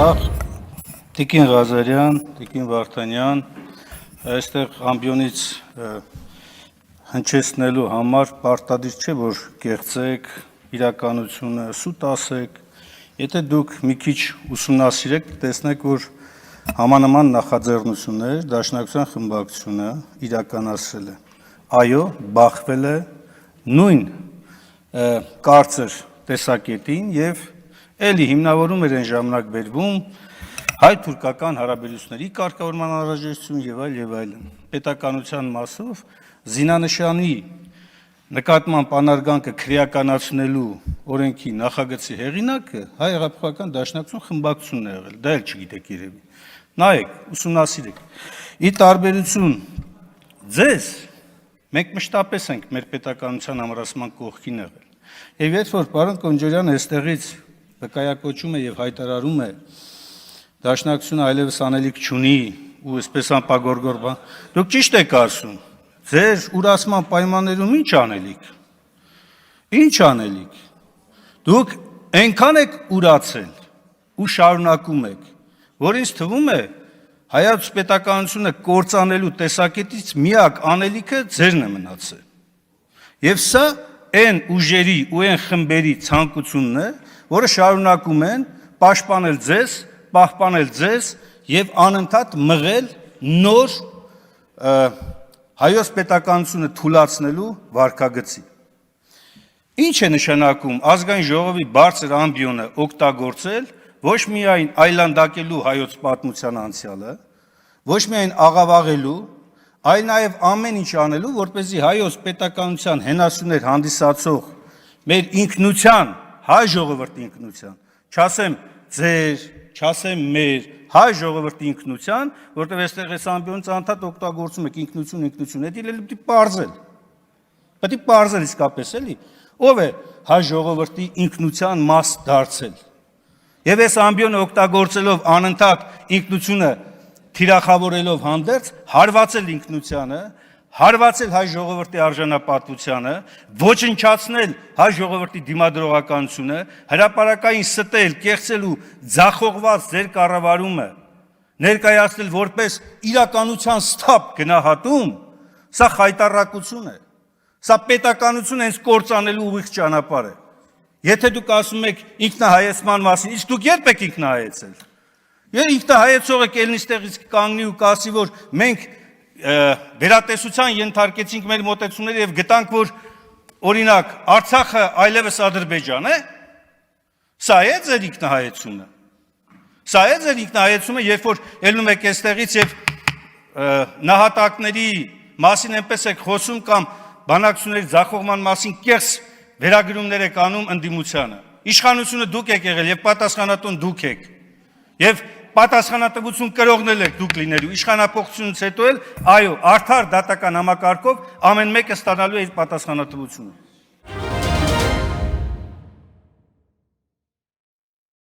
Տիկին Ղազարյան, Տիկին Վարդանյան, այստեղ ամբիոնից հնչեցնելու համար պարտադիր չէ, որ կեղծեք, իրականությունը սուտ ասեք, եթե դուք մի քիչ ուսումնասիրեք, տեսնեք, որ համանման նախաձեռնություններ Դաշնակցության խմբակցությունը իրականացրել է, այո, բախվել է նույն կարծր տեսակետին եւ էլի հիմնավորում էր այն ժամանակ բերվում հայ-թուրքական հարաբերությունների կարգավորման անհրաժեշտություն եւ այլն։ Պետականության մասով զինանշանի նկատմամբ անարգանքը քրեականացնելու օրենքի նախագծի հեղինակը հայ-հեղափոխական դաշնակցություն խմբակցությունն է եղել, դա էլ չգիտեք երևի։ Նայեք, ուսումնասիրեք։ Ի տարբերություն ձեզ, մենք մշտապես ենք մեր պետականության ամրացման կողքին եղել։ Եվ երբ որ պարոն Կոնջորյանը այստեղից վկայակոչում է եւ հայտարարում է Դաշնակցությունը այլևս անելիք չունի ու այսպես անպագորգոր բան, դուք ճիշտ եք ասում, ձեր ուրացման պայմաններում ինչ անելիք, դուք այնքան եք ուրացել ու շարունակում եք, որ ինձ թվում է հայոց պետականությունը կործանելու տեսակետից միակ անելիքը ձերն է մնացել, եւ սա այն ուժերի ու այն խմբերի ցանկությունն է, որը շարունակում են պաշտպանել ձեզ, պահպանել ձեզ եւ անընդհատ մղել նոր հայոց պետականությունը թուլացնելու վարքագծի։ Ինչ է նշանակում ազգային ժողովի բարձր ամբիոնը օգտագործել ոչ միայն այլանդակելու հայոց պատմության անցյալը, ոչ միայն աղավաղելու, այլ նաեւ ամեն ինչ անելու, որպեսզի հայոց պետականության հենասյուներ հանդիսացող մեր ինքնության, հայ ժողովրդի ինքնության, չասեմ ձեր, չասեմ մեր հայ ժողովրդի ինքնության, որտեղ այստեղ այս ամբիոնից անդադ օգտագործում եք ինքնություն, դա պետք է պարզել իսկապես էլի, ով է հայ ժողովրդի ինքնության մաս դարձել։ Եվ այս ամբիոնը օգտագործելով անընդհատ ինքնությունը թիրախավորելով հանդերձ, հարվածել ինքնությանը, հարվածել հայ ժողովրդի արժանապատվությանը, ոչնչացնել հայ ժողովրդի դիմադրողականությունը, հրապարակային ստել, կեղծել ու ձախողված ձեր կառավարումը, ներկայացնել որպես իրականության սթափ գնահատում, սա խայտառակություն է, սա պետականություն հենց կործանելու ուղիղ ճանապարհ է։ Եթե դուք ասում եք ինքնահայեցման մասին, իսկ դուք երբ եք ինքնահայեցել։ Եվ ինքնահայեցողը կելնիստեղից կանգնի ու կասի, որ մենք վերատեսության ենթարկեցինք մեր մոտեցումները եւ գտանք, որ օրինակ Արցախը այլևս Ադրբեջան է, սա է ձեր ինքնահայեցումը։ Սա է ձեր ինքնահայեցումը, երբ որ ելնում եք այստեղից եւ նահատակների մասին այնպես եք խոսում կամ բանակցությունների ձախողման մասին կեղծ վերագրումներ եք անում ընդդիմությանը։ Իշխանությունը դուք եք եղել եւ պատասխանատուն դուք եք։ Եվ պատասխանատվություն կրողնել եք դուք լինելու, իշխանապողությունից հետո էլ, այո, արդար դատական համակարգով ամեն մեկը ստանալու է իր պատասխանատվությունը։